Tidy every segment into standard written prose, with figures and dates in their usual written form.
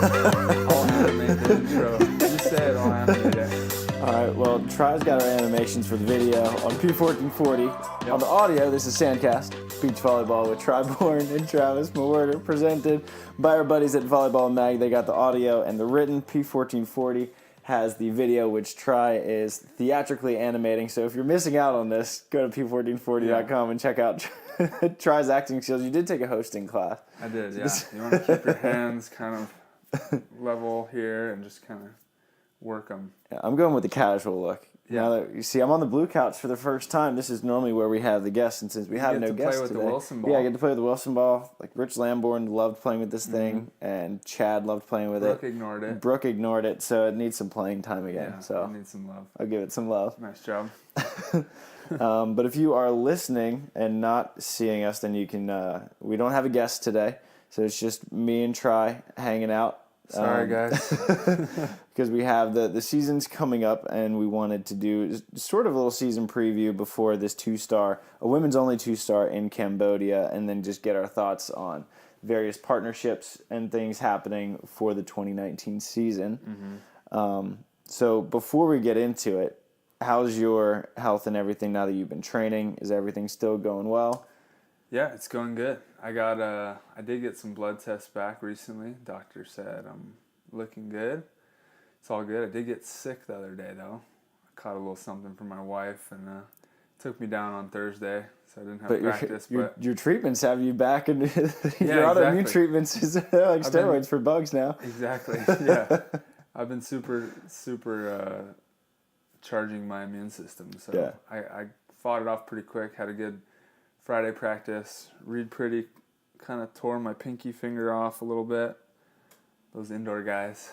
I'll animate the intro. You say it, I'll animate it. All right, well, Try's got our animations for the video on P1440. Yep. On the audio, this is Sandcast, Beach Volleyball with Tryborn and Travis Mawerder, presented by our buddies at Volleyball Mag. They got the audio and the written. P1440 has the video, which Try is theatrically animating. So if you're missing out on this, go to p1440.com and check out Try's acting skills. You did take a hosting class. I did, yeah. You want to keep your hands kind of level here and just kind of work them. Yeah, I'm going with the casual look. Yeah. Now that you see, I'm on the blue couch for the first time. This is normally where we have the guests, and since we have no guests today, today, play with the Wilson ball. Yeah, I get to play with the Wilson ball. Like Rich Lamborn loved playing with this thing, and Chad loved playing with Brooke it. ignored it. Brooke ignored it, so it needs some playing time again. Yeah, so it needs some love. I'll give it some love. Nice job. But if you are listening and not seeing us, then you can. We don't have a guest today, so it's just me and Try hanging out. Sorry, guys. Because we have the season's coming up, and we wanted to do sort of a little season preview before this a women's only 2-star in Cambodia, and then just get our thoughts on various partnerships and things happening for the 2019 season. So before we get into it, how's your health and everything now that you've been training? Is everything still going well? Yeah, it's going good. I did get some blood tests back recently. Doctor said I'm looking good. It's all good. I did get sick the other day though. I caught a little something from my wife, and took me down on Thursday, so I didn't have practice. But your treatments have you back, and your Yeah, autoimmune exactly. treatments is like steroids for bugs now. Exactly. Yeah, I've been super charging my immune system. So Yeah. I fought it off pretty quick. Had a good Friday practice. Reed Pretty kind of tore my pinky finger off a little bit. Those indoor guys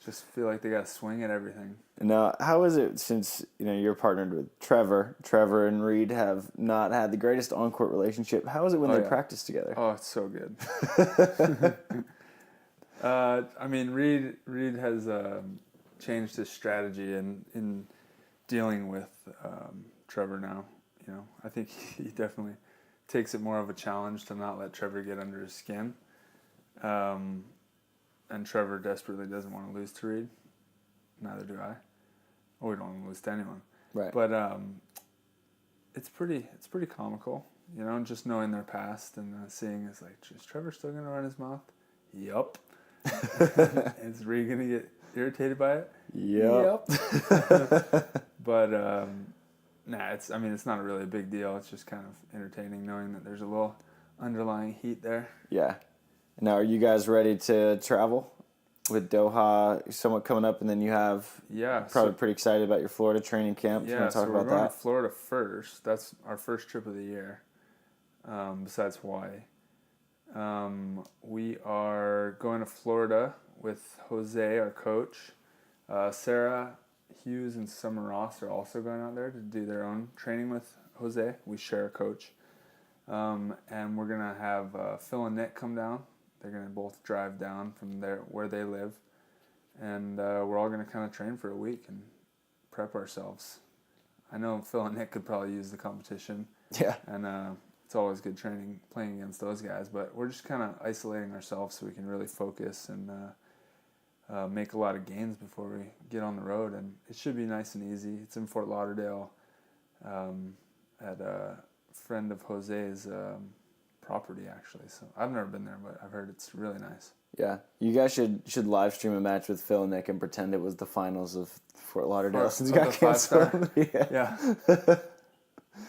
just feel like they got to swing at everything. Now, how is it since you're partnered with Trevor? Trevor and Reed have not had the greatest on-court relationship. How is it when they practice together? Oh, it's so good. I mean, Reed has changed his strategy in dealing with Trevor now. I think he definitely takes it more of a challenge to not let Trevor get under his skin. And Trevor desperately doesn't want to lose to Reed. Neither do I. Or we don't want to lose to anyone. Right. But it's pretty comical, just knowing their past and seeing is like, is Trevor still gonna run his mouth? Yup. Is Reed gonna get irritated by it? Yep. But it's not really a big deal. It's just kind of entertaining knowing that there's a little underlying heat there. Yeah. Now, are you guys ready to travel with Doha somewhat coming up, and then you have probably pretty excited about your Florida training camp? Yeah, you want to talk so about we're going that? to Florida first. That's our first trip of the year, besides Hawaii. We are going to Florida with Jose, our coach. Sarah Hughes and Summer Ross are also going out there to do their own training with Jose. We share a coach. And we're going to have Phil and Nick come down. They're going to both drive down from where they live. And we're all going to kind of train for a week and prep ourselves. I know Phil and Nick could probably use the competition. Yeah. And it's always good training, playing against those guys. But we're just kind of isolating ourselves so we can really focus and make a lot of gains before we get on the road. And it should be nice and easy. It's in Fort Lauderdale at a friend of Jose's property, actually. So I've never been there, but I've heard it's really nice. Yeah. You guys should live stream a match with Phil and Nick and pretend it was the finals of Fort Lauderdale since it got canceled.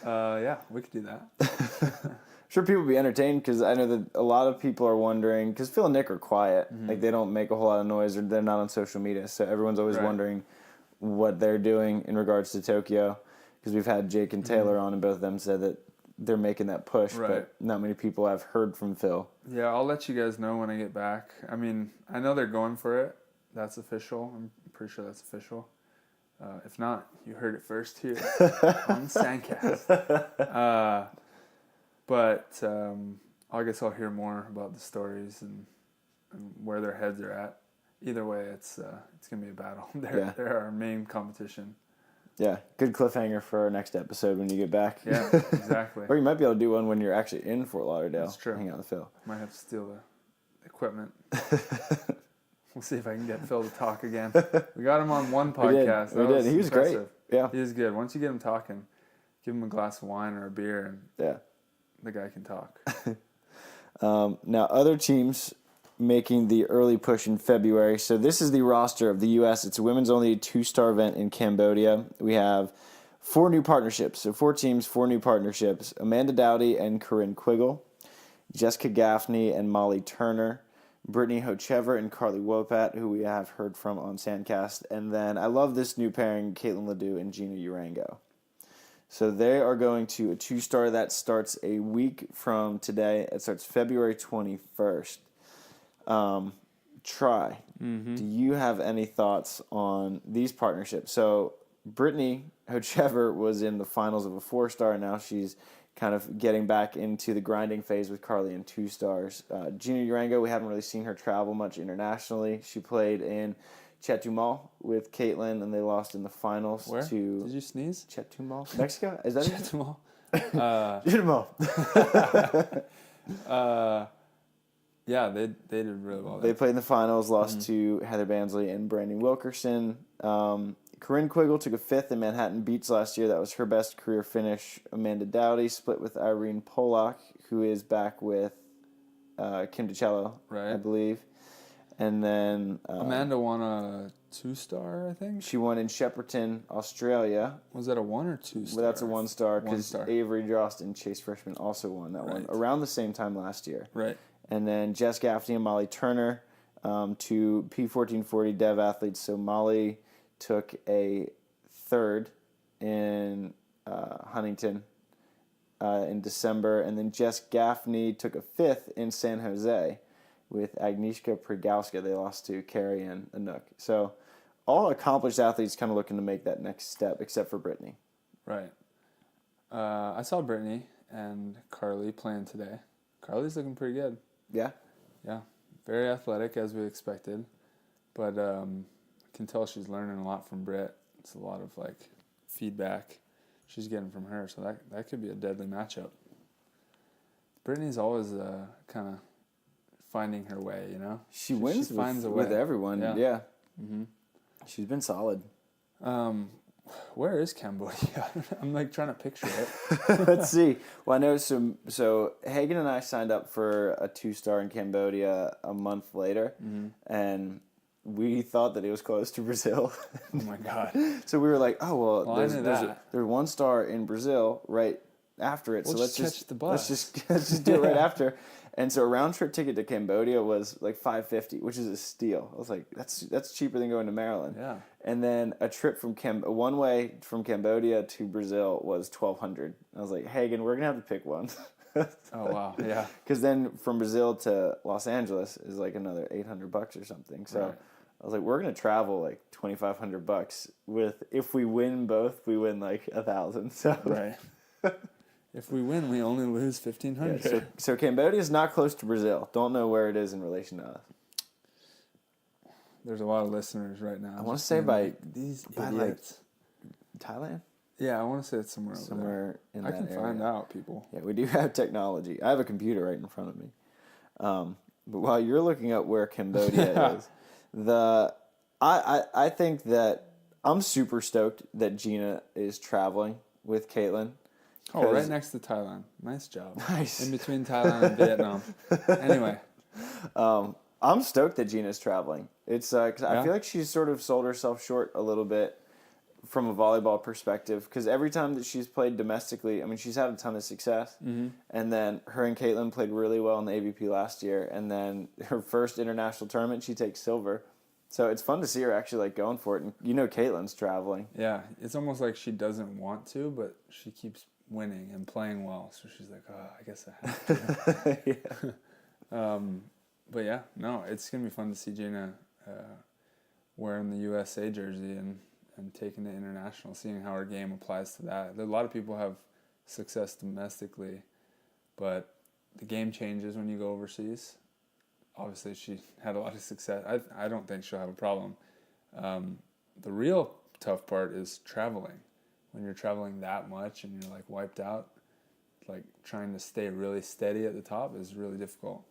Yeah, we could do that. Sure, people will be entertained, because I know that a lot of people are wondering, because Phil and Nick are quiet. Like, they don't make a whole lot of noise, or they're not on social media, so everyone's always wondering what they're doing in regards to Tokyo, because we've had Jake and Taylor on, and both of them said that they're making that push, but not many people have heard from Phil. Yeah, I'll let you guys know when I get back. I mean, I know they're going for it. That's official. I'm pretty sure that's official. If not, you heard it first here on Sandcast. But I guess I'll hear more about the stories and where their heads are at. Either way, it's gonna be a battle. They're our main competition. Yeah, good cliffhanger for our next episode when you get back. Yeah, exactly. Or you might be able to do one when you're actually in Fort Lauderdale. That's true. Hang out with Phil. Might have to steal the equipment. We'll see if I can get Phil to talk again. We got him on one podcast. We did. He was impressive. great. Yeah. He was good. Once you get him talking, give him a glass of wine or a beer, and the guy can talk. Now, other teams making the early push in February. So this is the roster of the U.S. It's a women's-only 2-star event in Cambodia. We have 4 new partnerships. So 4 teams, 4 new partnerships. Amanda Dowdy and Corinne Quiggle. Jessica Gaffney and Molly Turner. Brittany Hochever and Carly Wopat, who we have heard from on Sandcast. And then I love this new pairing, Caitlin Ledoux and Gina Urango. So they are going to a 2-star that starts a week from today. It starts February 21st. Try. Mm-hmm. Do you have any thoughts on these partnerships? So Brittany Hochever was in the finals of a 4-star. Now she's kind of getting back into the grinding phase with Carly in 2 stars. Gina Urango, we haven't really seen her travel much internationally. She played in Chetumal with Caitlin, and they lost in the finals. Where? To Did you sneeze? Chetumal, Mexico? Is that Chetumal? Chetumal. Yeah, they did really well. They played in the finals, lost to Heather Bansley and Brandon Wilkerson. Corinne Quiggle took a 5th in Manhattan Beach last year. That was her best career finish. Amanda Dowdy split with Irene Polak, who is back with Kim DiCello, right, I believe. And then Amanda won a 2-star, I think. She won in Shepparton, Australia. Was that a 1 or 2-star? Well, that's a 1-star because Avery Drost and Chase Frischman also won that one around the same time last year. Right. And then Jess Gaffney and Molly Turner, 2 P1440 Dev athletes. So Molly took a 3rd in Huntington in December, and then Jess Gaffney took a 5th in San Jose with Agnieszka Prigauska. They lost to Carrie and Anouk. So all accomplished athletes kind of looking to make that next step, except for Brittany. Right. I saw Brittany and Carly playing today. Carly's looking pretty good. Yeah? Yeah. Very athletic, as we expected. But I can tell she's learning a lot from Britt. It's a lot of, feedback she's getting from her. So that could be a deadly matchup. Brittany's always kind of finding her way, you know? She wins with everyone. Yeah. Mm-hmm. She's been solid. Where is Cambodia? I'm trying to picture it. Let's see. Well, I know so Hagen and I signed up for a 2-star in Cambodia a month later, and we thought that it was close to Brazil. Oh my God. So we were like, oh, well there's 1-star in Brazil right after it. We'll so let's catch the bus. Let's just do it right after. And so a round trip ticket to Cambodia was $550, which is a steal. I was like, that's cheaper than going to Maryland. Yeah. And then a trip from one way from Cambodia to Brazil was $1,200. I was like, Hagen, we're gonna have to pick one. Oh wow, yeah. Because then from Brazil to Los Angeles is another $800 or something. So right. I was like, we're gonna travel $2,500 with. If we win both, we win $1,000. So right. If we win, we only lose $1,500. Yeah, so Cambodia is not close to Brazil. Don't know where it is in relation to us. There's a lot of listeners right now. I want to say by idiots. Thailand? Yeah, I want to say it's somewhere over there. In that area. I can find out, people. Yeah, we do have technology. I have a computer right in front of me. But while you're looking up where Cambodia is, I think that I'm super stoked that Gina is traveling with Caitlin. Oh, right next to Thailand. Nice job. Nice. In between Thailand and Vietnam. Anyway. I'm stoked that Gina's traveling. It's cause I feel like she's sort of sold herself short a little bit from a volleyball perspective, because every time that she's played domestically, I mean, she's had a ton of success. Mm-hmm. And then her and Caitlin played really well in the AVP last year. And then her first international tournament, she takes silver. So it's fun to see her actually going for it. And Caitlin's traveling. Yeah, it's almost like she doesn't want to, but she keeps winning and playing well, so she's like, I guess I have to. Yeah. But yeah, no, it's gonna be fun to see Gina wearing the USA jersey and taking it international, seeing how her game applies to that. A lot of people have success domestically, but the game changes when you go overseas. Obviously, she had a lot of success. I don't think she'll have a problem. The real tough part is traveling. When you're traveling that much and you're wiped out, trying to stay really steady at the top is really difficult.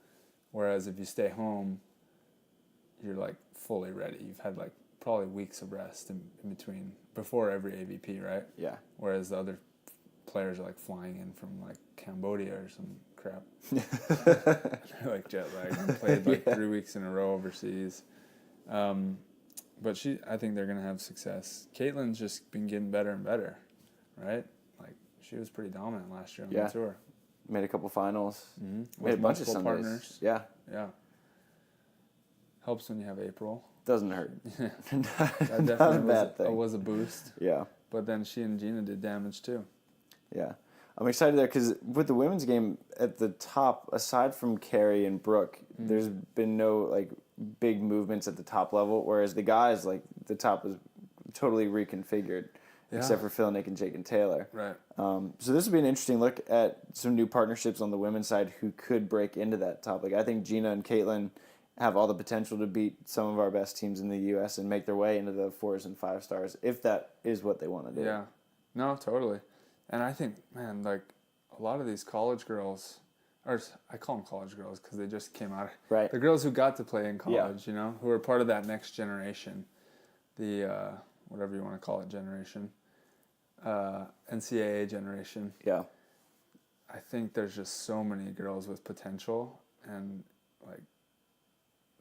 Whereas if you stay home, you're like fully ready. You've had like probably weeks of rest in between before every AVP, right? Yeah. Whereas the other players are like flying in from like Cambodia or some crap. They're like jet lagged and played like 3 weeks in a row overseas. But I think they're gonna have success. Caitlin's just been getting better and better, right? Like she was pretty dominant last year on the tour. Made a couple finals. Mm-hmm. Made a bunch of multiple Sundays. partners. Yeah. Yeah. Helps when you have April. Doesn't hurt. That Not a bad thing. Was a boost. Yeah. But then she and Gina did damage too. Yeah. I'm excited there because with the women's game at the top, aside from Carrie and Brooke, there's been no like big movements at the top level. Whereas the guys, like the top is totally reconfigured, except for Phil, Nick, and Jake and Taylor. Right. So this would be an interesting look at some new partnerships on the women's side who could break into that top. Like I think Gina and Caitlin have all the potential to beat some of our best teams in the U.S. and make their way into the 4s and 5 stars if that is what they want to do. Yeah. No, totally. And I think, man, like a lot of these college girls, or I call them college girls because they just came out. Right. The girls who got to play in college, you know, who are part of that next generation, the whatever you want to call it generation, NCAA generation. Yeah. I think there's just so many girls with potential, and like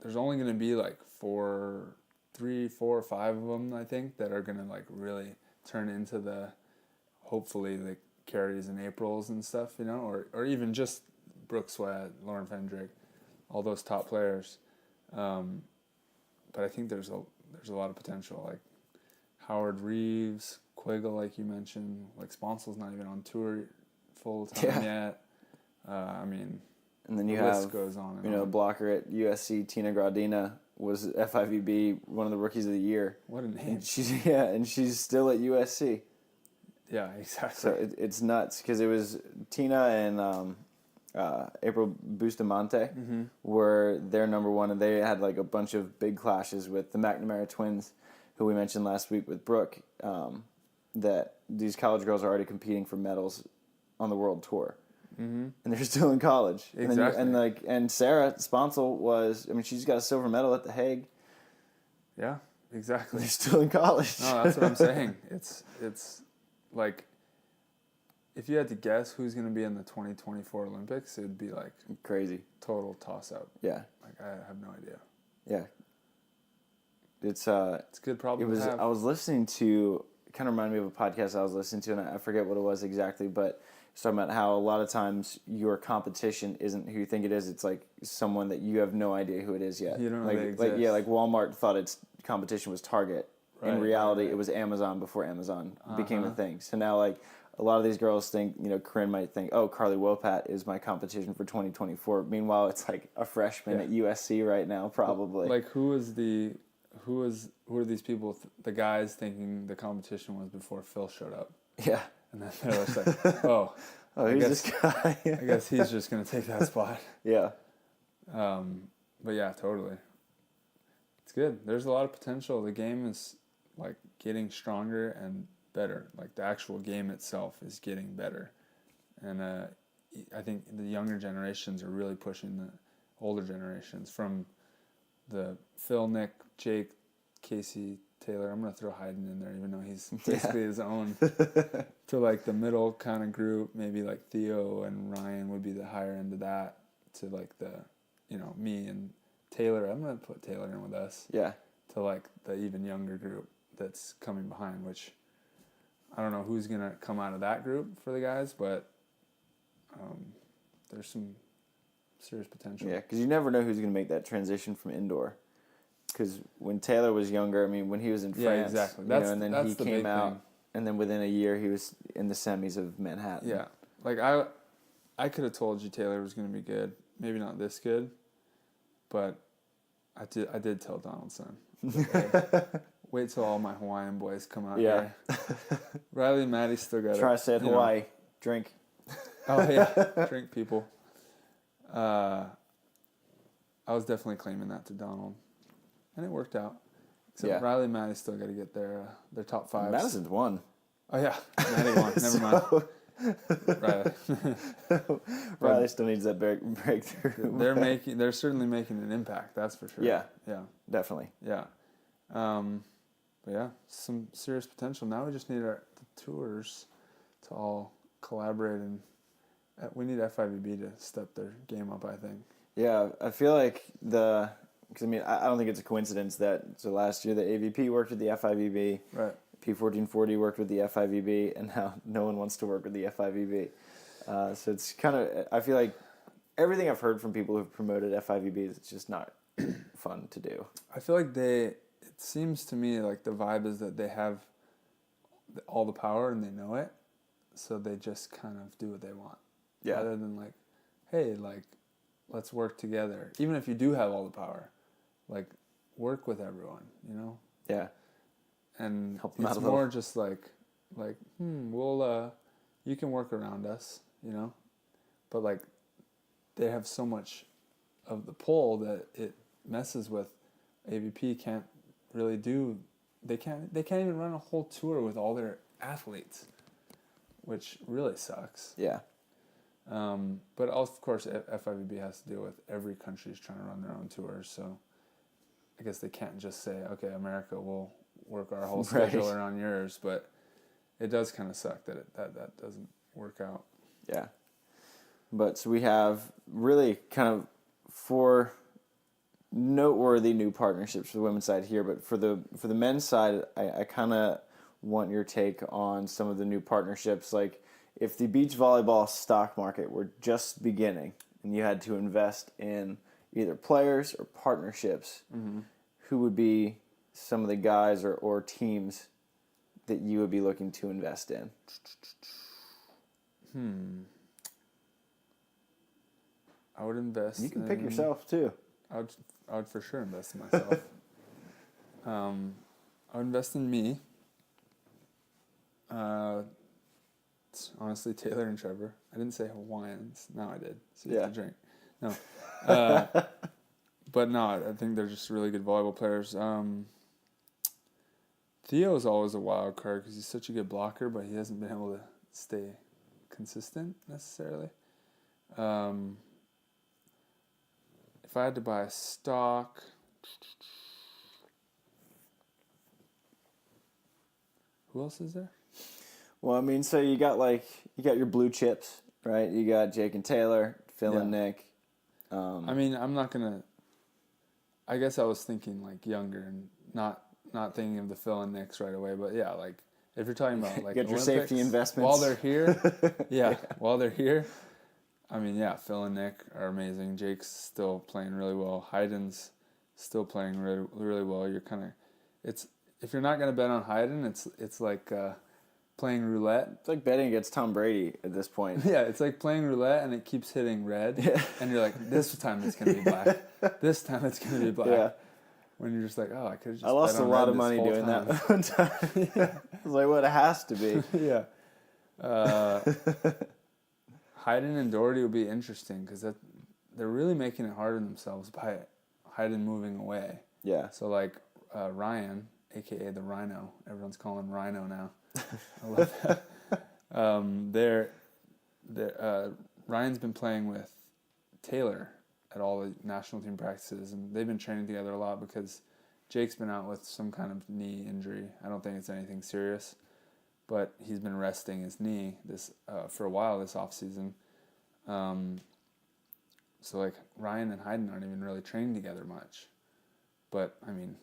there's only going to be like 3, 4, or 5 of them, I think, that are going to like really turn into the, hopefully, the Carries and Aprils and stuff, you know, or even just Brooke Sweat, Lauren Fendrick, all those top players. But I think there's a lot of potential, like Howard Reeves, Quiggle, like you mentioned, like Sponsel's not even on tour full time yet. I mean, and then you the have list goes on and you know, on. blocker at USC, Tina Gradina was FIVB one of the rookies of the year. What a name! And she's still at USC. Yeah, exactly. So it's nuts because it was Tina and April Bustamante were their number one, and they had like a bunch of big clashes with the McNamara twins, who we mentioned last week with Brooke. That these college girls are already competing for medals on the world tour. And they're still in college. Exactly. And Sarah Sponsel was, I mean, she's got a silver medal at The Hague. Yeah, exactly. They're still in college. No, that's what I'm saying. It's like, if you had to guess who's going to be in the 2024 Olympics, it would be like crazy. Total toss-up. Yeah. Like, I have no idea. Yeah. It's a good problem to have. I was listening to, it kind of reminded me of a podcast I was listening to, and I forget what it was exactly, but it's talking about how a lot of times your competition isn't who you think it is. It's like someone that you have no idea who it is yet. You don't know like, they exist. like Walmart thought its competition was Target. Right, in reality, right. It was Amazon before Amazon became a thing. So now, like, a lot of these girls think, you know, Corinne might think, oh, Carly Wopat is my competition for 2024. Meanwhile, it's like a freshman at USC right now, probably. Like, who are these people, the guys thinking the competition was before Phil showed up? Yeah. And then they're just like, oh, who's this guy? I guess he's just going to take that spot. Yeah. But yeah, totally. It's good. There's a lot of potential. The game is like getting stronger and better. Like the actual game itself is getting better. And I think the younger generations are really pushing the older generations, from the Phil, Nick, Jake, Casey, Taylor. I'm going to throw Hayden in there, even though he's basically his own. To like the middle kind of group, maybe like Theo and Ryan would be the higher end of that. To like the, you know, me and Taylor. I'm going to put Taylor in with us. Yeah. To like the even younger group that's coming behind, which I don't know who's going to come out of that group for the guys, but there's some serious potential. Yeah, because you never know who's going to make that transition from indoor. Because when Taylor was younger, I mean, when he was in France, exactly. And then he came out, and then within a year he was in the semis of Manhattan. Yeah, like I could have told you Taylor was going to be good. Maybe not this good, but I did tell Donaldson. Okay, wait till all my Hawaiian boys come out here. Riley and Maddie still got Try to say Hawaii. Drink. Oh, yeah. Drink, people. I was definitely claiming that to Donald. And it worked out. Except Riley and Maddie still got to get their top 5s. Madison's won. Oh, yeah. Maddie won. Never mind. Right. Riley still needs that breakthrough. They're certainly making an impact. That's for sure. Yeah. Yeah. Definitely. Yeah. But yeah, some serious potential. Now we just need the tours to all collaborate, and we need FIVB to step their game up, I think. Yeah, I feel like because I mean, I don't think it's a coincidence that last year the AVP worked with the FIVB, Right. P1440 worked with the FIVB, and now no one wants to work with the FIVB. So it's kind of, I feel like everything I've heard from people who've promoted FIVB is it's just not fun to do. I feel like it seems to me like the vibe is that they have all the power and they know it, so they just kind of do what they want. Yeah. Rather than like, hey, like, let's work together. Even if you do have all the power, like, work with everyone, you know? Yeah. And Help them it's out a more little. just like, you can work around us, you know? But like, they have so much of the pull that it messes with. AVP can't really do. They can't even run a whole tour with all their athletes, which really sucks. Yeah. But of course, FIVB has to deal with every country's trying to run their own tours, so I guess they can't just say, okay, America will work our whole schedule around yours. But it does kind of suck that that doesn't work out. Yeah. But so we have really kind of 4 noteworthy new partnerships for the women's side here, but for the men's side, I kind of want your take on some of the new partnerships. Like, if the beach volleyball stock market were just beginning and you had to invest in either players or partnerships, who would be some of the guys or teams that you would be looking to invest in? I would invest. You can pick yourself too. I would for sure invest in myself. I would invest in me. It's honestly Taylor and Trevor. I didn't say Hawaiians. No, I did. So you have to drink. No. But no, I think they're just really good volleyball players. Theo is always a wild card because he's such a good blocker, but he hasn't been able to stay consistent necessarily. If I had to buy a stock, who else is there? Well, I mean, so you got your blue chips, right? You got Jake and Taylor, Phil and Nick. I mean, I'm not gonna. I guess I was thinking like younger and not thinking of the Phil and Nicks right away. But yeah, like if you're talking about like get your Olympics, safety investments while they're here. While they're here. I mean, yeah, Phil and Nick are amazing. Jake's still playing really well. Hayden's still playing really, really well. You're kind of, if you're not gonna bet on Hayden, it's like playing roulette. It's like betting against Tom Brady at this point. Yeah, it's like playing roulette and it keeps hitting red, and you're like, this time it's gonna be black. This time it's gonna be black. Yeah. When you're just like, oh, I could have just. I lost a lot of money doing that one time. I was like, well, it has to be. Yeah. Hayden and Doherty will be interesting because they're really making it hard on themselves by Hayden moving away. Yeah. So like Ryan, aka the Rhino, everyone's calling him Rhino now. I love that. Ryan's been playing with Taylor at all the national team practices, and they've been training together a lot because Jake's been out with some kind of knee injury. I don't think it's anything serious, but he's been resting his knee for a while this off season. So like Ryan and Hayden aren't even really training together much. But I mean,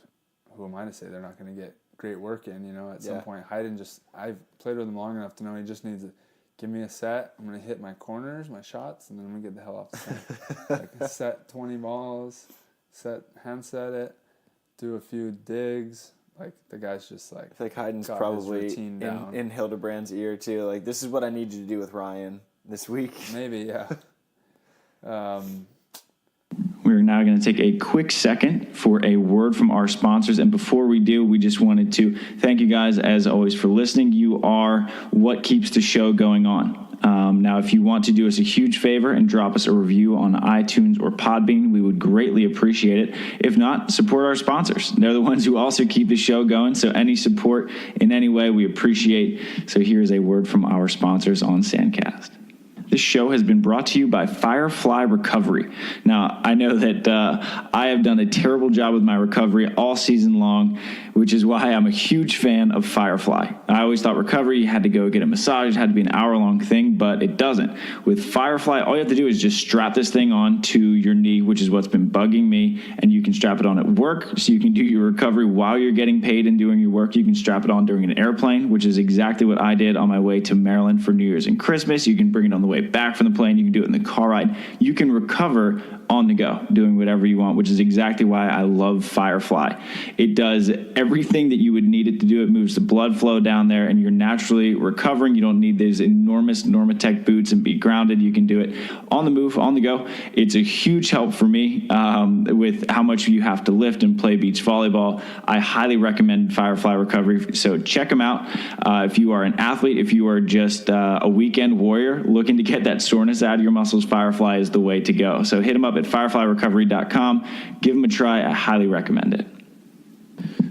who am I to say they're not going to get great work in? You know, at some point, Hayden I've played with him long enough to know he just needs to give me a set. I'm going to hit my corners, my shots, and then I'm going to get the hell off the set. Like set 20 balls, hand set it, do a few digs. Like the guy's just like. I feel like Hayden's probably in Hildebrand's ear too. Like, this is what I need you to do with Ryan this week. Maybe, yeah. We're now going to take a quick second for a word from our sponsors. And before we do, we just wanted to thank you guys, as always, for listening. You are what keeps the show going on. Now, if you want to do us a huge favor and drop us a review on iTunes or Podbean, we would greatly appreciate it. If not, support our sponsors. They're the ones who also keep the show going, so any support in any way we appreciate. So here's a word from our sponsors on Sandcast. This show has been brought to you by Firefly Recovery. Now, I know that I have done a terrible job with my recovery all season long, which is why I'm a huge fan of Firefly. I always thought recovery, you had to go get a massage, it had to be an hour-long thing, but it doesn't. With Firefly, all you have to do is just strap this thing on to your knee, which is what's been bugging me, and you can strap it on at work, so you can do your recovery while you're getting paid and doing your work. You can strap it on during an airplane, which is exactly what I did on my way to Maryland for New Year's and Christmas. You can bring it on the way back from the plane. You can do it in the car ride. You can recover on the go, doing whatever you want, which is exactly why I love Firefly. It does everything that you would need it to do. It moves the blood flow down there, and you're naturally recovering. You don't need these enormous Normatec boots and be grounded. You can do it on the move, on the go. It's a huge help for me with how much you have to lift and play beach volleyball. I highly recommend Firefly Recovery, so check them out. If you are an athlete, if you are just a weekend warrior looking to get that soreness out of your muscles, Firefly is the way to go. So hit them up at fireflyrecovery.com. Give them a try. I highly recommend it.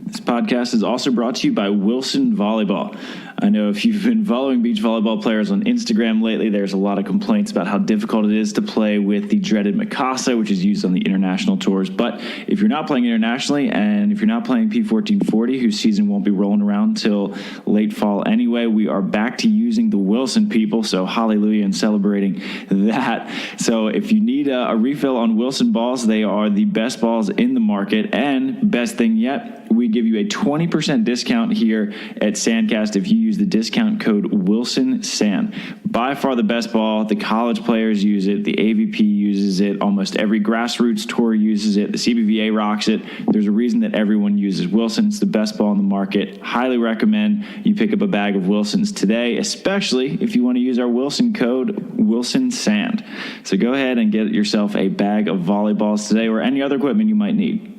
This podcast is also brought to you by Wilson Volleyball. I know if you've been following beach volleyball players on Instagram lately, there's a lot of complaints about how difficult it is to play with the dreaded Mikasa, which is used on the international tours. But if you're not playing internationally, and if you're not playing P1440, whose season won't be rolling around till late fall anyway, we are back to using the Wilson people, so hallelujah and celebrating that. So if you need a refill on Wilson balls, they are the best balls in the market, and best thing yet, we give you a 20% discount here at Sandcast if you use the discount code WilsonSand. By far the best ball. The college players use it. The AVP uses it. Almost every grassroots tour uses it. The CBVA rocks it. There's a reason that everyone uses Wilson. It's the best ball in the market. Highly recommend you pick up a bag of Wilsons today, especially if you want to use our Wilson code, WilsonSand. So go ahead and get yourself a bag of volleyballs today or any other equipment you might need.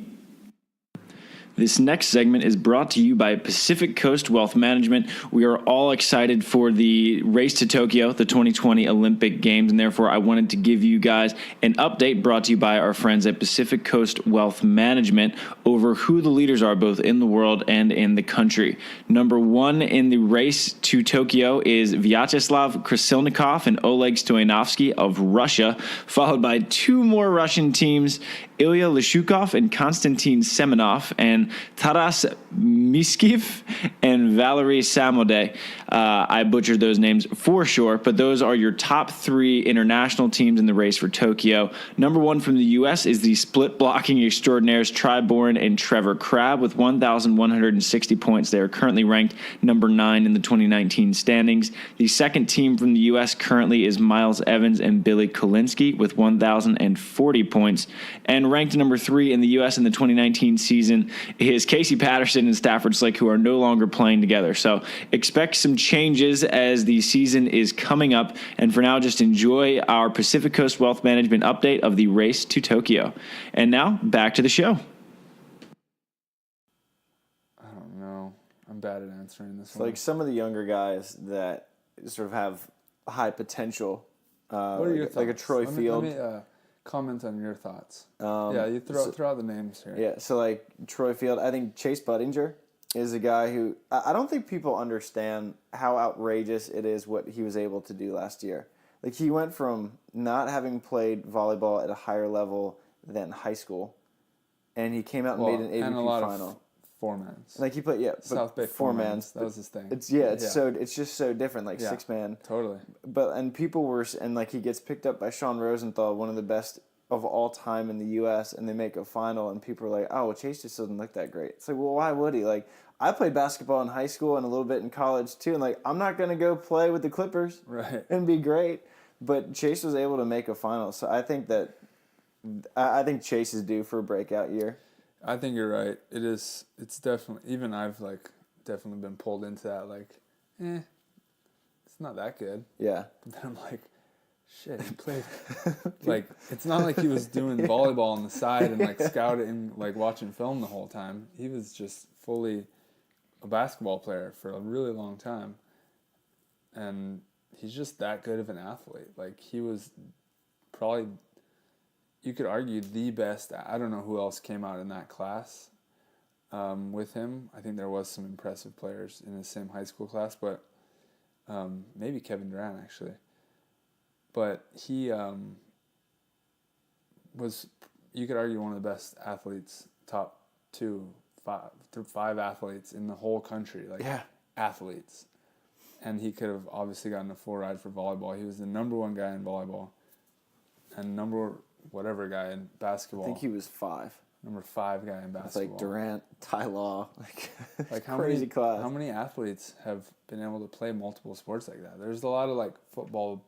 This next segment is brought to you by Pacific Coast Wealth Management. We are all excited for the race to Tokyo, the 2020 Olympic Games, and therefore I wanted to give you guys an update brought to you by our friends at Pacific Coast Wealth Management over who the leaders are both in the world and in the country. Number one in the race to Tokyo is Vyacheslav Krasilnikov and Oleg Stoyanovsky of Russia, followed by two more Russian teams, Ilya Lishukov and Konstantin Semenov, and Taras Miskiv and Valery Samode. I butchered those names for sure, but those are your top three international teams in the race for Tokyo. Number one from the U.S. is the split blocking extraordinaires Tri Bourne and Trevor Crabb with 1,160 points. They are currently ranked number 9 in the 2019 standings. The second team from the U.S. currently is Miles Evans and Billy Kolinsky with 1,040 points. And ranked number 3 in the U.S. in the 2019 season is Casey Patterson and Stafford Slick, who are no longer playing together. So expect some changes as the season is coming up. And for now, just enjoy our Pacific Coast Wealth Management update of the race to Tokyo. And now, back to the show. I don't know. I'm bad at answering this It's one. like some of the younger guys that sort of have high potential. What are your thoughts? Like a Troy Field. Let me comment on your thoughts. You so- throw out the names here. Yeah, so like Troy Field, I think Chase Budinger is a guy who I don't think people understand how outrageous it is what he was able to do last year. Like he went from not having played volleyball at a higher level than high school, and he came out and made an AVP and a lot final. Of four-mans. Like he played, South Bay four-mans. That was his thing. It's just so different, like six-man. Totally. And people were, and like he gets picked up by Sean Rosenthal, one of the best of all time in the U.S., and they make a final, and people are like, oh, well, Chase just doesn't look that great. It's like, well, why would he? Like, I played basketball in high school and a little bit in college too, and like, I'm not going to go play with the Clippers and be great, but Chase was able to make a final, so I think Chase is due for a breakout year. I think you're right. It's definitely, even I've definitely been pulled into that, it's not that good. Yeah. But then I'm like, Shit, he played. Like, it's not like he was doing volleyball on the side and, like, scouting, like, watching film the whole time. He was just fully a basketball player for a really long time. And he's just that good of an athlete. Like, he was probably, you could argue, the best. I don't know who else came out in that class with him. I think there was some impressive players in the same high school class, but maybe Kevin Durant, actually. But he was, you could argue, one of the best athletes, top 5 athletes in the whole country. Like, athletes. And he could have obviously gotten a full ride for volleyball. He was the number 1 guy in volleyball and number whatever guy in basketball. I think he was 5. Number 5 guy in basketball. It's like Durant, Ty Law, like crazy class. How many athletes have been able to play multiple sports like that? There's a lot of like football,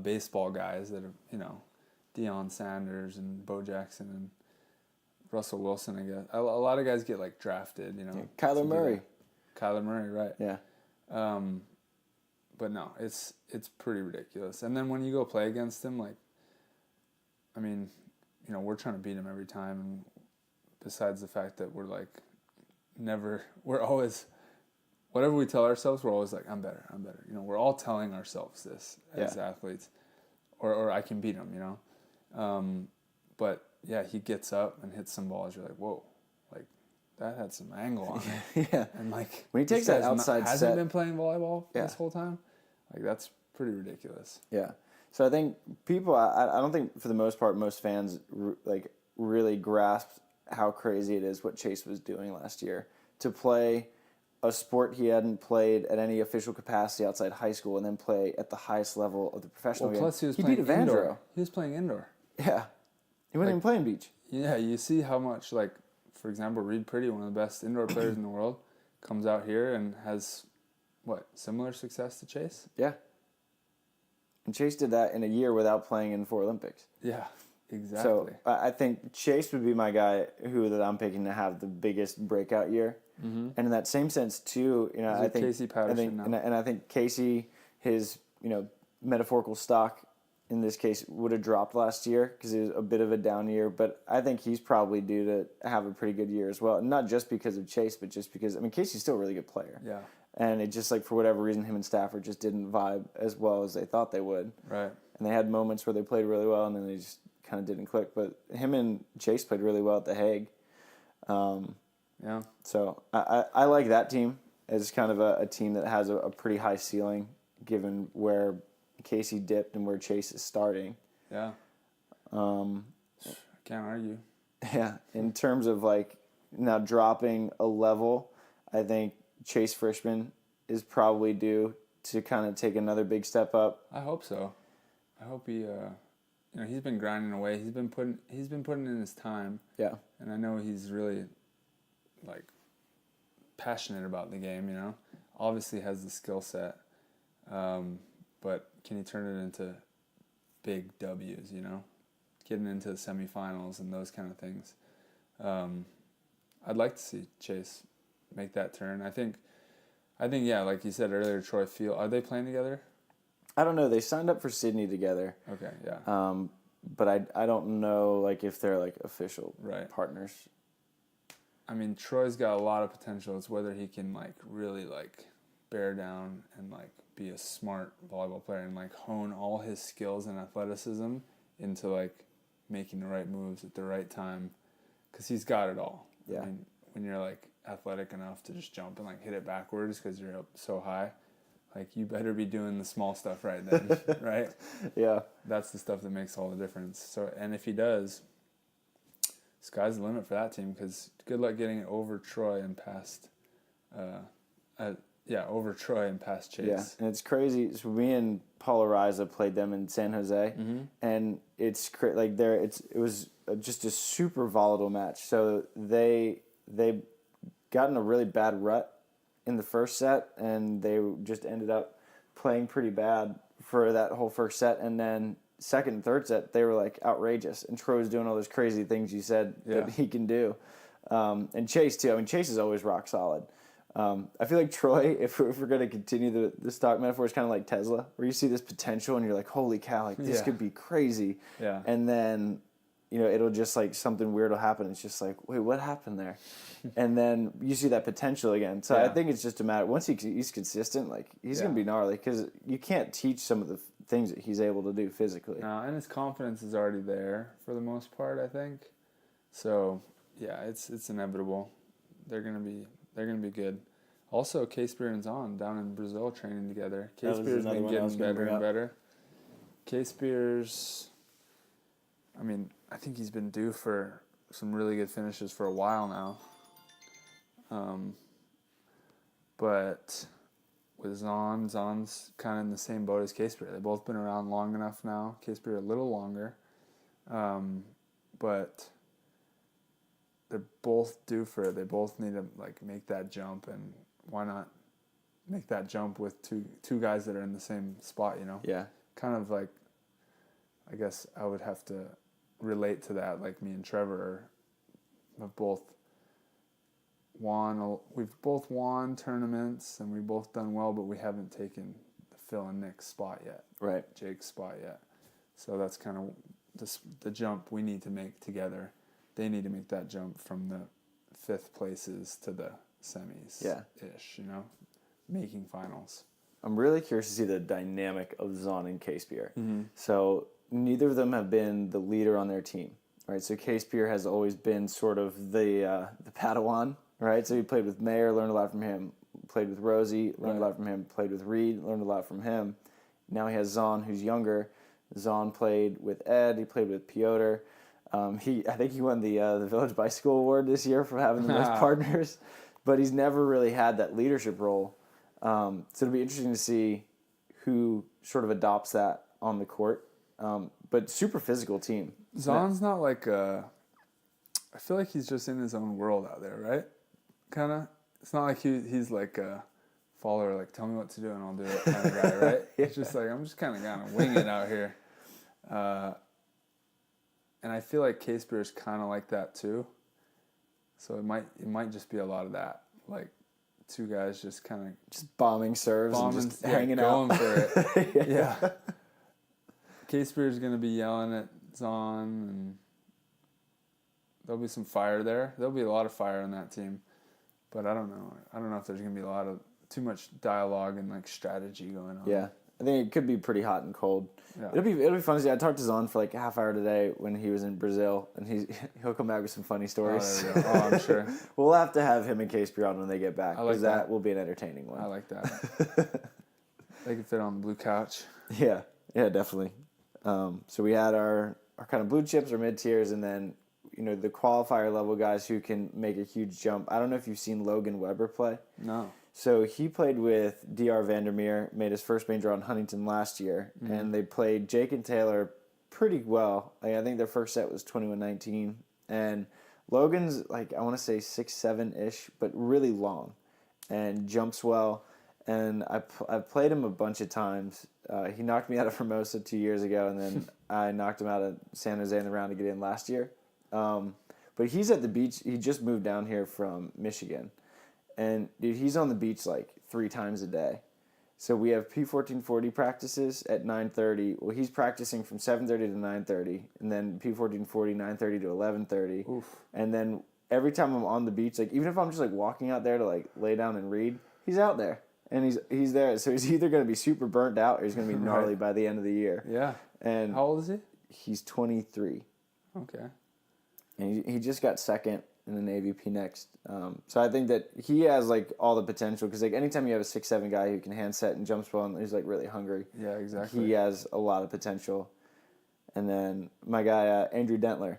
baseball guys that are, you know, Deion Sanders and Bo Jackson and Russell Wilson, I guess. A lot of guys get like drafted, you know. Yeah, Kyler Murray. Kyler Murray, right. Yeah. But no, it's pretty ridiculous. And then when you go play against him, like, I mean, you know, we're trying to beat him every time. And besides the fact that we're like, we're always, whatever we tell ourselves, we're always like, I'm better. You know, we're all telling ourselves this as athletes, or I can beat him, you know. But yeah, he gets up and hits some balls. You're like, whoa, like that had some angle on it. Yeah. And like when he takes that outside set, hasn't been playing volleyball this whole time. Like, that's pretty ridiculous. Yeah. So I think people, I don't think for the most part, most fans like really grasped how crazy it is what Chase was doing last year to play a sport he hadn't played at any official capacity outside high school and then play at the highest level of the professional game. Plus he was beat playing Evandro. indoor. He was playing indoor. Yeah. He wasn't even playing beach. Yeah, you see how much, like, for example, Reed Priddy, one of the best indoor players in the world, comes out here and has, similar success to Chase? Yeah. And Chase did that in a year without playing in 4 Olympics. Yeah, exactly. So I think Chase would be my guy that I'm picking to have the biggest breakout year. Mm-hmm. And in that same sense, too, you know, I think Casey Patterson now. And I think Casey, his, you know, metaphorical stock in this case would have dropped last year because it was a bit of a down year. But I think he's probably due to have a pretty good year as well. And not just because of Chase, but just because, I mean, Casey's still a really good player. Yeah. And it just, like, for whatever reason, him and Stafford just didn't vibe as well as they thought they would. Right. And they had moments where they played really well, and then they just kind of didn't click. But him and Chase played really well at The Hague. Yeah. So I like that team as kind of a team that has a pretty high ceiling, given where Casey dipped and where Chase is starting. Yeah. Can't argue. Yeah. In terms of, like, now dropping a level, I think Chase Frischman is probably due to kind of take another big step up. I hope so. I hope he, he's been grinding away. He's been putting in his time. Yeah. And I know he's really, like, passionate about the game, you know. Obviously has the skill set, but can he turn it into big W's, you know? Getting into the semifinals and those kind of things. I'd like to see Chase make that turn. I think, yeah, like you said earlier, Troy Field. Are they playing together? I don't know. They signed up for Sydney together. Okay, yeah. But I don't know, like, if they're, like, official partners. I mean, Troy's got a lot of potential. It's whether he can, like, really, like, bear down and, like, be a smart volleyball player and, like, hone all his skills and athleticism into, like, making the right moves at the right time. Because he's got it all. Yeah. I mean, when you're, like, athletic enough to just jump and, like, hit it backwards because you're up so high, like, you better be doing the small stuff right then, right? Yeah. That's the stuff that makes all the difference. So, and if he does, sky's the limit for that team because good luck getting it over Troy and past, over Troy and past Chase. Yeah, and it's crazy. So me and Paul Ariza played them in San Jose, and it's it was just a super volatile match. So they got in a really bad rut in the first set, and they just ended up playing pretty bad for that whole first set. And then second and third set, they were, like, outrageous. And Troy was doing all those crazy things you said that he can do. And Chase, too. I mean, Chase is always rock solid. I feel like Troy, if we're going to continue the stock metaphor, is kind of like Tesla, where you see this potential and you're like, holy cow, like this could be crazy. Yeah. And then, it'll just like something weird will happen. It's just like, wait, what happened there? And then you see that potential again. So I think it's just a matter, once he's consistent, like he's going to be gnarly, because you can't teach some of the things that he's able to do physically. No, and his confidence is already there for the most part, I think. So yeah, it's inevitable. They're gonna be good. Also, K-Spear and Zahn down in Brazil training together. K-Spear's been getting better and better. K-Spear's, I mean, I think he's been due for some really good finishes for a while now. But with Zahn's kind of in the same boat as K-Spear. They've both been around long enough now. K-Spear a little longer. But they're both due for it. They both need to like make that jump, and why not make that jump with two guys that are in the same spot, Yeah. Kind of like, I guess I would have to relate to that, like me and Trevor have both we've both won tournaments and we've both done well, but we haven't taken the Phil and Nick's spot yet. Right. Jake's spot yet. So that's kind of the jump we need to make together. They need to make that jump from the 5th places to the semis. Yeah. Ish, making finals. I'm really curious to see the dynamic of Zahn and K-Spear. Mm-hmm. So neither of them have been the leader on their team, right? So K-Spear has always been sort of the Padawan, right? So he played with Mayer, learned a lot from him. Played with Rosie, learned a lot from him. Played with Reed, learned a lot from him. Now he has Zahn, who's younger. Zahn played with Ed. He played with Piotr. I think he won the Village Bicycle Award this year for having the most partners, but he's never really had that leadership role. So it'll be interesting to see who sort of adopts that on the court. But super physical team. Zahn's not like I feel like he's just in his own world out there, right? Kind of. It's not like he's like a follower, like tell me what to do and I'll do it kind of guy, right? It's just like I'm just kind of winging it out here. And I feel like K-Spear is kind of like that too. So it might just be a lot of that, like two guys just kind of just bombing serves and just hanging going out. for it. Yeah. K-Spear is gonna be yelling at Zahn, and there'll be some fire there. There'll be a lot of fire on that team, but I don't know. I don't know if there's gonna be too much dialogue and like strategy going on. Yeah. I think it could be pretty hot and cold. Yeah. It'll be fun to see. I talked to Zahn for like a half hour today when he was in Brazil, and he'll come back with some funny stories. Oh, there we go. I'm sure. We'll have to have him and K-Spear on when they get back, because like that will be an entertaining one. I like that. They can fit on the blue couch. Yeah, definitely. So we had our kind of blue chips or mid tiers, and then the qualifier level guys who can make a huge jump. I don't know if you've seen Logan Weber play. No. So he played with Dr. Vandermeer, made his first major on Huntington last year, and they played Jake and Taylor pretty well. Like, I think their first set was 21-19, and Logan's like, I want to say 6'7" but really long, and jumps well. And I've played him a bunch of times. He knocked me out of Formosa 2 years ago, and then I knocked him out of San Jose in the round to get in last year. But he's at the beach. He just moved down here from Michigan. And, dude, he's on the beach like 3 times a day. So we have P1440 practices at 9:30. Well, he's practicing from 7:30 to 9:30. And then P1440, 9:30 to 11:30. Oof. And then every time I'm on the beach, like even if I'm just like walking out there to like lay down and read, he's out there. And he's there. So he's either going to be super burnt out or he's going to be gnarly by the end of the year. Yeah. And how old is he? He's 23. Okay. And he just got second in an AVP next. So I think that he has like all the potential, because like anytime you have a 6'7" guy who can hand set and jumps well and he's like really hungry. Yeah, exactly. He has a lot of potential. And then my guy Andrew Dentler.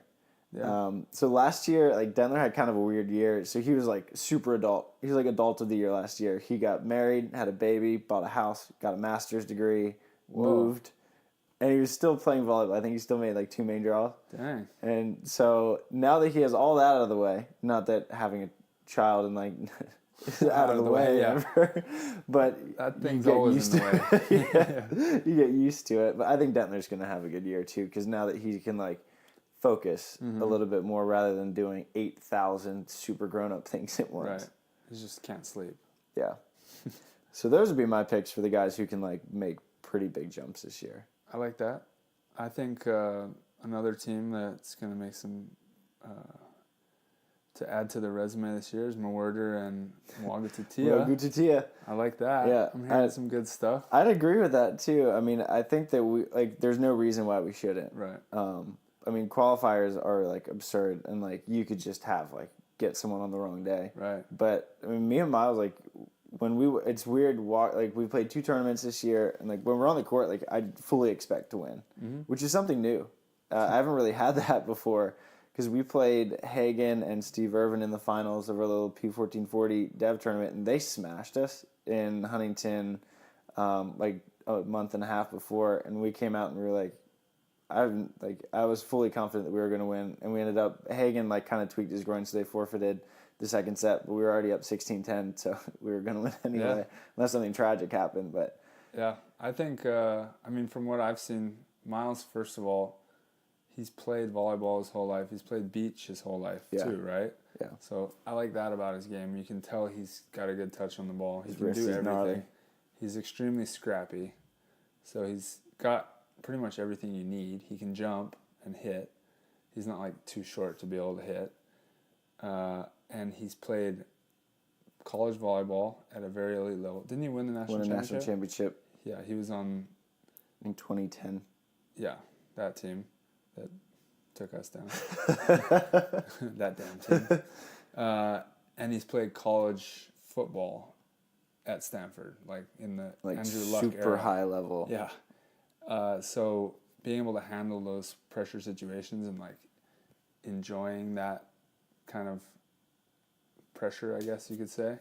Yeah. So last year, like Dentler had kind of a weird year. So he was like super adult. He was like adult of the year last year. He got married, had a baby, bought a house, got a master's degree, moved. And he was still playing volleyball. I think he still made like 2 main draws. Dang. And so now that he has all that out of the way, not that having a child and like is out of the way ever, but that thing's always in the way. You get used to it. But I think Dentler's going to have a good year too, because now that he can like focus a little bit more rather than doing 8,000 super grown up things at once. Right. He just can't sleep. Yeah. So those would be my picks for the guys who can like make pretty big jumps this year. I like that. I think another team that's going to make some to add to the resume this year is Mawerder and Wagutatia. I like that. Yeah, I'm hearing some good stuff. I'd agree with that too. I mean, I think that we like. There's no reason why we shouldn't. Right. I mean, qualifiers are like absurd, and like you could just have like get someone on the wrong day. Right. But I mean, me and Miles like it's weird. Like we played 2 tournaments this year, and like when we're on the court, like I fully expect to win, which is something new. I haven't really had that before because we played Hagen and Steve Irvin in the finals of our little P1440 Dev tournament, and they smashed us in Huntington, like a month and a half before, and we came out and we were like. I was fully confident that we were going to win, and we ended up Hagen like kind of tweaked his groin, so they forfeited the second set. But we were already up 16-10, so we were going to win anyway, unless something tragic happened. But yeah, I think I mean from what I've seen, Miles, first of all, he's played volleyball his whole life. He's played beach his whole life too, right? Yeah. So I like that about his game. You can tell he's got a good touch on the ball. He His can wrist do is everything. gnarly. He's extremely scrappy, so he's got pretty much everything you need. He can jump and hit. He's not like too short to be able to hit. And he's played college volleyball at a very elite level. Didn't he win the national championship? Yeah, he was on in 2010. Yeah, that team that took us down. That damn team. And he's played college football at Stanford, like in the like Andrew Luck super era. high level. Yeah. So being able to handle those pressure situations and like enjoying that kind of pressure, I guess you could say,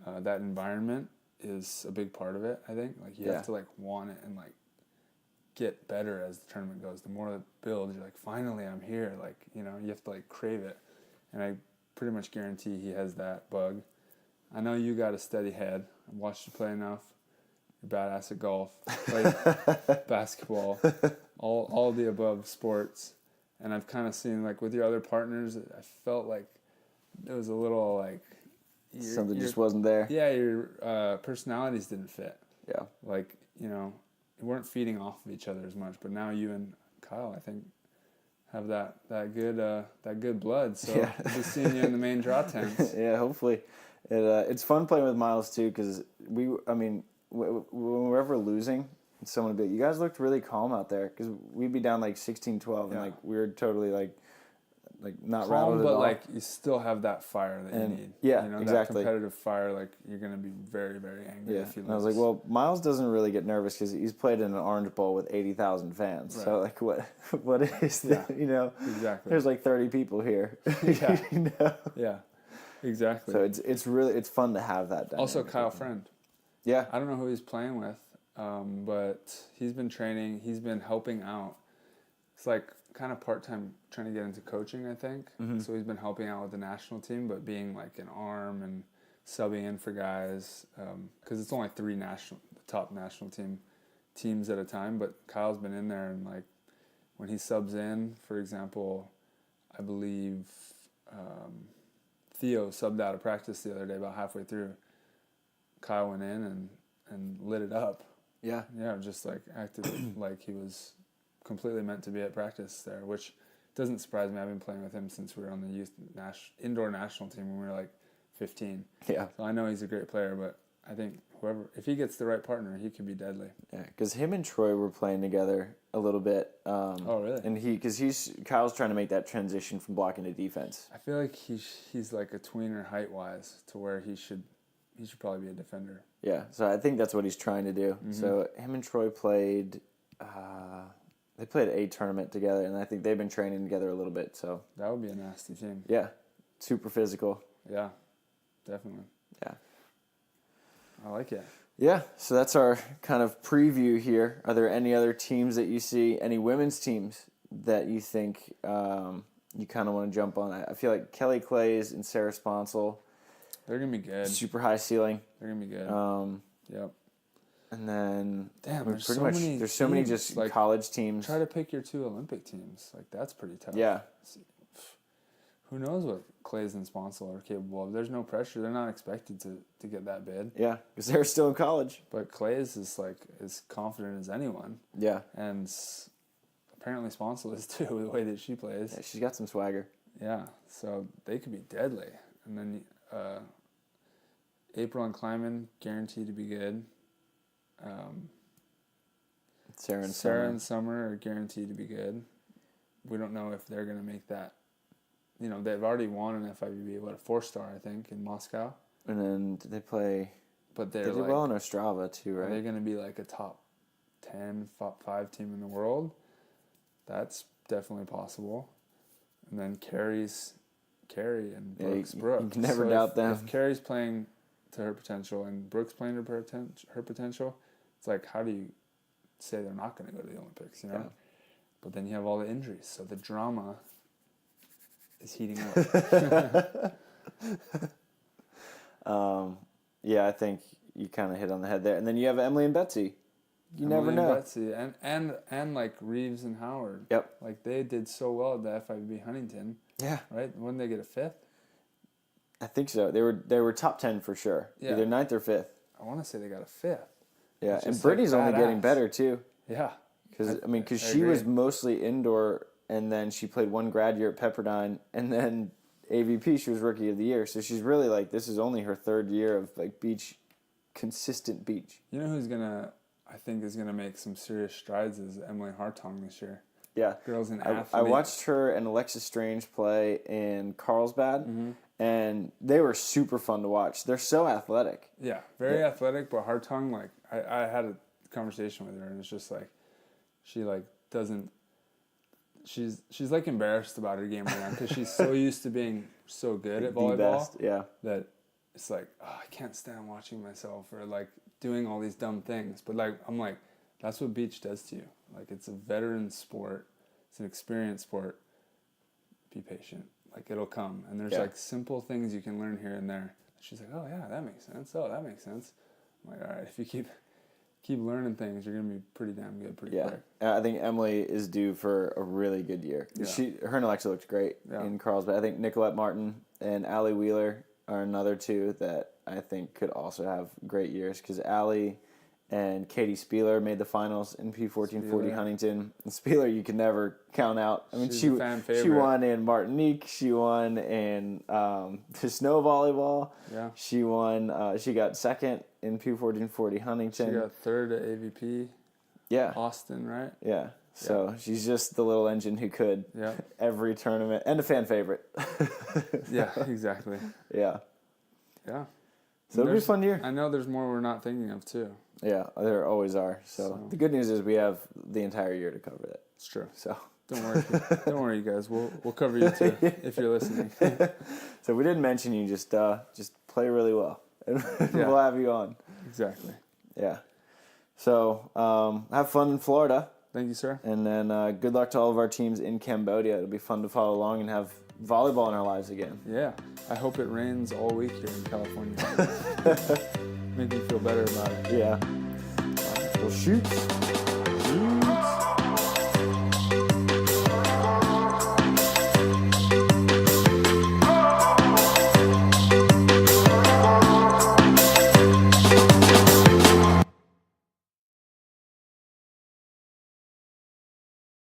that environment is a big part of it. I think like you have to like want it and like get better as the tournament goes. The more it builds, you're like, finally I'm here. Like, you know, you have to like crave it. And I pretty much guarantee he has that bug. I know you got a steady head. I've watched you play enough. You're badass at golf, played basketball, all the above sports. And I've kind of seen, like, with your other partners, I felt like it was a little, like... Something just wasn't there. Yeah, your personalities didn't fit. Yeah. Like, you know, you weren't feeding off of each other as much. But now you and Kyle, I think, have that good blood. So yeah. I'll be seeing you in the main draw tents. Yeah, hopefully. It's fun playing with Miles, too, because when we're ever losing, someone would be like, you guys looked really calm out there, because we'd be down like 16-12, and like we were totally like not calm, rattled at all. but like you still have that fire that you need. Yeah, you know, exactly. That competitive fire, like you're gonna be very, very angry if you lose. And I was like, well, Miles doesn't really get nervous because he's played in an Orange Bowl with 80,000 fans. Right. So like, what is that? You know, exactly. There's like 30 people here. Yeah, you know? Yeah, exactly. So it's fun to have that dynamic. Also, Kyle Friend. Yeah, I don't know who he's playing with, but he's been training. He's been helping out. It's like kind of part-time trying to get into coaching, I think. Mm-hmm. So he's been helping out with the national team, but being like an arm and subbing in for guys, because it's only 3 top national teams at a time. But Kyle's been in there, and like when he subs in, for example, I believe Theo subbed out of practice the other day about halfway through. Kyle went in and lit it up. Yeah. Yeah, just like acted like he was completely meant to be at practice there, which doesn't surprise me. I've been playing with him since we were on the youth indoor national team when we were like 15. Yeah. So I know he's a great player, but I think if he gets the right partner, he could be deadly. Yeah, because him and Troy were playing together a little bit. Oh, really? And Kyle's trying to make that transition from blocking to defense. I feel like he's like a tweener height-wise to where he should probably be a defender. Yeah, so I think that's what he's trying to do. Mm-hmm. So him and Troy played... They played a tournament together, and I think they've been training together a little bit. So that would be a nasty team. Yeah, super physical. Yeah, definitely. Yeah, I like it. Yeah, so that's our kind of preview here. Are there any other teams that you see, any women's teams that you think you kind of want to jump on? I feel like Kelly Clays and Sarah Sponsel. They're gonna be good. Super high ceiling. They're gonna be good. Yep. And then there's so many just like college teams. Try to pick your 2 Olympic teams. Like that's pretty tough. Yeah. who knows what Clays and Sponsel are capable of. There's no pressure. They're not expected to get that bid. Yeah, because they're still in college. But Clays is like as confident as anyone. Yeah. And apparently Sponsel is too, the way that she plays. Yeah, she's got some swagger. Yeah, so they could be deadly. And then April and Kleiman guaranteed to be good. Sarah and Summer are guaranteed to be good. We don't know if they're going to make that. You know, they've already won an FIVB, a 4-star, I think, in Moscow. And then they play... But they they're did like, well in Ostrava, too, right? Are they going to be like a top 10, 5 team in the world? That's definitely possible. And then Carrie and Brooks. You can never doubt them. If Carrie's playing to her potential and Brooks playing to her potential, it's like, how do you say they're not going to go to the Olympics, you know? Yeah. But then you have all the injuries, so the drama is heating up. Yeah, I think you kind of hit on the head there. And then you have Emily and Betsy. You never know. Betsy and like Reeves and Howard. Yep. Like they did so well at the FIVB Huntington. Yeah. Right? Wouldn't they get a 5th? I think so. They were top 10 for sure. Yeah. Either 9th or 5th. I want to say they got a 5th. Yeah, and Brittany's only getting better too. Yeah. Because she was mostly indoor, and then she played one grad year at Pepperdine, and then AVP she was Rookie of the Year. So she's really like, this is only her 3rd year of like consistent beach. You know who's I think is gonna make some serious strides is Emily Hartong this year. Yeah. Girls in athlete. I watched her and Alexis Strange play in Carlsbad, and they were super fun to watch. They're so athletic. Yeah, very athletic, but Hartong, like, I had a conversation with her, and it's just like, she, like, doesn't, she's like, embarrassed about her game right now, because she's so used to being so good at volleyball. That it's like, oh, I can't stand watching myself, or, like, doing all these dumb things. But, like, I'm like, that's what beach does to you. Like, it's a veteran sport. It's an experienced sport. Be patient. Like, it'll come. And there's, like, simple things you can learn here and there. She's like, oh, yeah, that makes sense. Oh, that makes sense. I'm like, all right, if you keep learning things, you're going to be pretty damn good pretty quick. I think Emily is due for a really good year. Yeah. Her and Alexa looked great in Carlsbad. I think Nicolette Martin and Allie Wheeler are another two that I think could also have great years, because Allie and Katie Spieler made the finals in P1440 Huntington. And Spieler, you can never count out. I mean, she won in Martinique. She won in the snow volleyball. Yeah. She won. She got 2nd in P1440 Huntington. She got 3rd at AVP. Yeah. Austin, right? Yeah. So she's just the little engine who could every tournament, and a fan favorite. Yeah, exactly. Yeah. Yeah. So it'll be a fun year. I know there's more we're not thinking of too. Yeah, there always are. So the good news is we have the entire year to cover that. It's true. So don't worry, you guys. We'll cover you too if you're listening. So we didn't mention you. Just play really well, and we'll have you on. Exactly. Yeah. So have fun in Florida. Thank you, sir. And then good luck to all of our teams in Cambodia. It'll be fun to follow along and have volleyball in our lives again. Yeah. I hope it rains all week here in California. Make me feel better about it. Yeah. Well, shoot.